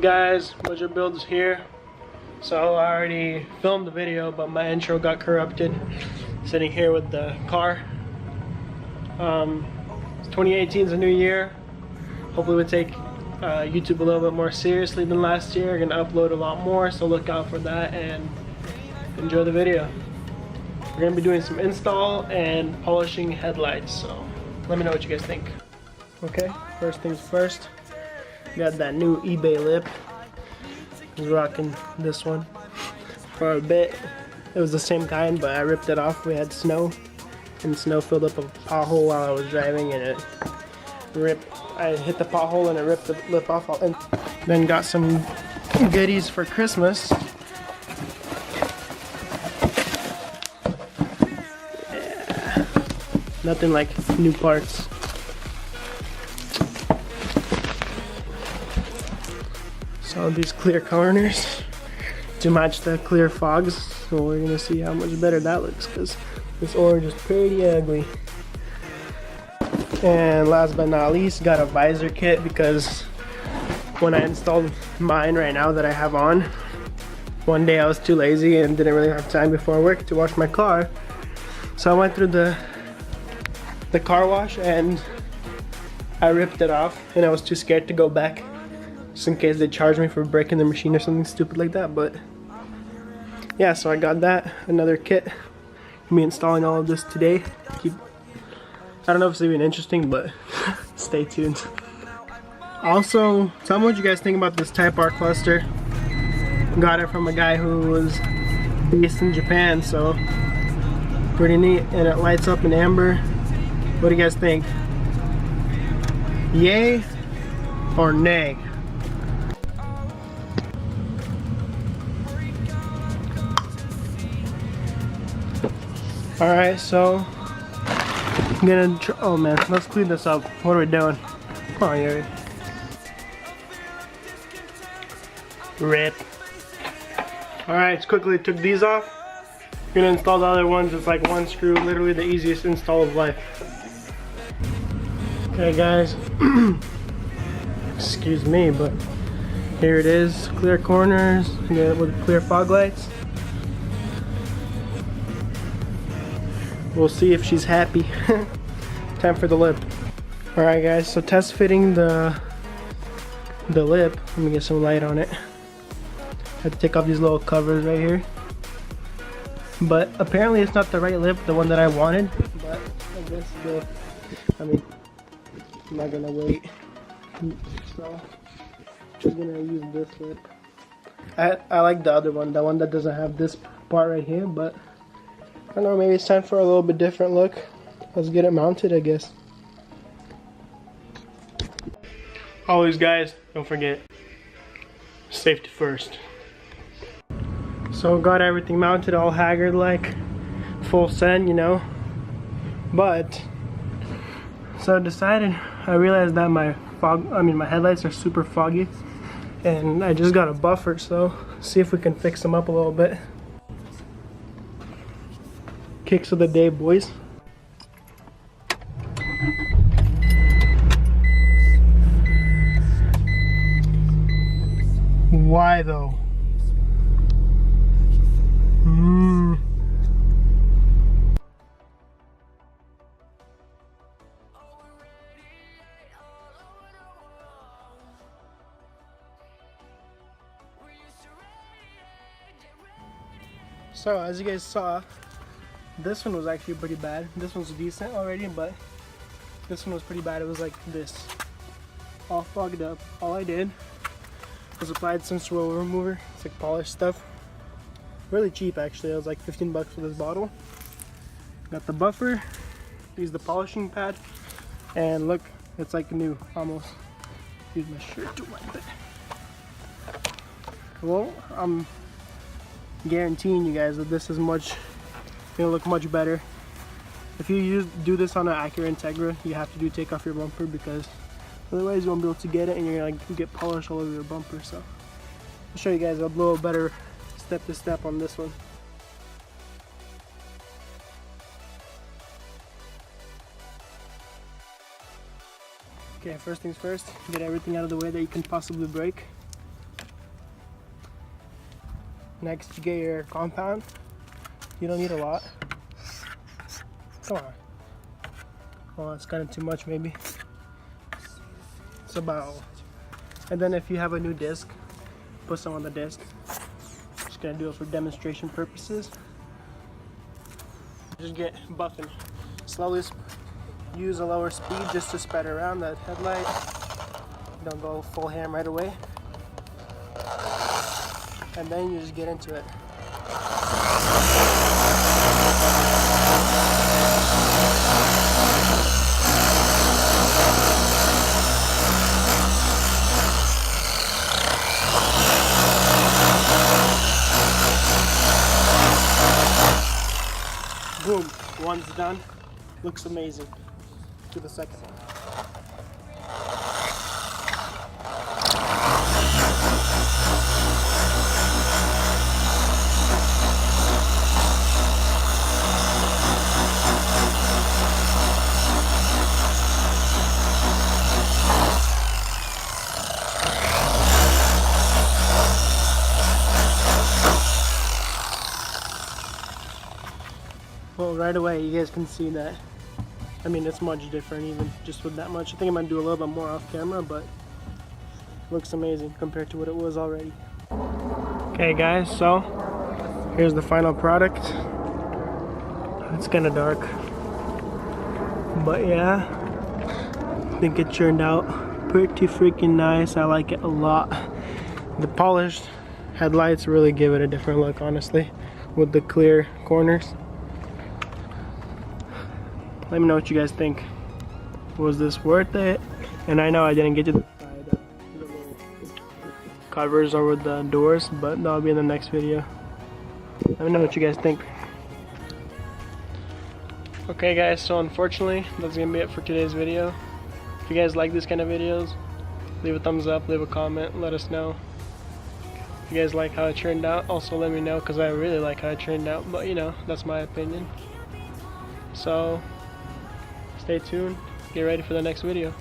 Guys, Butcher Builds here. So I already filmed the video, but my intro got corrupted. Sitting here with the car. 2018 is a new year. Hopefully we'll take YouTube a little bit more seriously than last year. We're gonna upload a lot more, so look out for that and enjoy the video. We're gonna be doing some install and polishing headlights, so let me know what you guys think. Okay, first things first. Got that new eBay lip. I was rocking this one for a bit. It was the same kind, but I ripped it off. We had snow, and the snow filled up a pothole while I was driving, and it ripped. I hit the pothole and it ripped the lip off. And then got some goodies for Christmas. Yeah. Nothing like new parts. So these clear corners to match the clear fogs. So we're gonna see how much better that looks, because this orange is pretty ugly. And last but not least, got a visor kit, because when I installed mine right now that I have on, one day I was too lazy and didn't really have time before work to wash my car. So I went through the car wash and I ripped it off, and I was too scared to go back, just in case they charge me for breaking the machine or something stupid like that. But yeah, so I got that, another kit. I'm installing all of this today. I don't know if it's even interesting, but stay tuned. Also, tell me what you guys think about this Type R cluster. Got it from a guy who was based in Japan, so pretty neat, and it lights up in amber. What do you guys think? Yay or nay? Alright, so I'm gonna oh man, let's clean this up. What are we doing? Come on, Yuri. Rip. Alright, quickly took these off. Gonna install the other ones. It's like one screw, literally the easiest install of life. Okay guys, excuse me, but here it is. Clear corners, with clear fog lights. We'll see if she's happy. Time for the lip. Alright guys, so test fitting the lip. Let me get some light on it. I have to take off these little covers right here. But apparently it's not the right lip, the one that I wanted. But I guess I'm not gonna wait. So I'm gonna use this lip. I like the other one, the one that doesn't have this part right here, but I don't know, maybe it's time for a little bit different look. Let's get it mounted, I guess. Always guys, don't forget, safety first. So got everything mounted, all haggard like, full send, you know. But so I realized that my headlights are super foggy, and I just got a buffer, so see if we can fix them up a little bit. Kicks of the day, boys. Why though? So as you guys saw, this one was actually pretty bad. This one's decent already, but this one was pretty bad. It was like this, all fogged up. All I did was applied some swirl remover. It's like polished stuff. Really cheap actually. It was like 15 bucks for this bottle. Got the buffer, use the polishing pad, and look, it's like new almost. Use my shirt to wipe it. Well, I'm guaranteeing you guys that this is gonna look much better. If you do this on an Acura Integra, you have to take off your bumper, because otherwise you won't be able to get it, and you're gonna get polish all over your bumper. So I'll show you guys a little better step to step on this one. Okay, first things first, get everything out of the way that you can possibly break. Next, you get your compound. You don't need a lot. Come on. Well, that's kind of too much maybe. It's about. And then if you have a new disc, put some on the disc. Just gonna do it for demonstration purposes. Just get buffing. Slowly use a lower speed just to spread around that headlight. Don't go full ham right away. And then you just get into it. Boom, one's done. Looks amazing. Do the second one. Well, right away you guys can see that. I mean, it's much different even just with that much. I think I might do a little bit more off camera, but it looks amazing compared to what it was already. Okay guys, so here's the final product. It's kind of dark, but yeah, I think it turned out pretty freaking nice. I like it a lot. The polished headlights really give it a different look, honestly, with the clear corners. Let me know what you guys think. Was this worth it? And I know I didn't get to the side of the little covers over the doors, but that'll be in the next video. Let me know what you guys think. Okay guys, so unfortunately that's gonna be it for today's video. If you guys like this kind of videos, leave a thumbs up, leave a comment, let us know. If you guys like how it turned out, also let me know, because I really like how it turned out, but you know, that's my opinion. So stay tuned, get ready for the next video.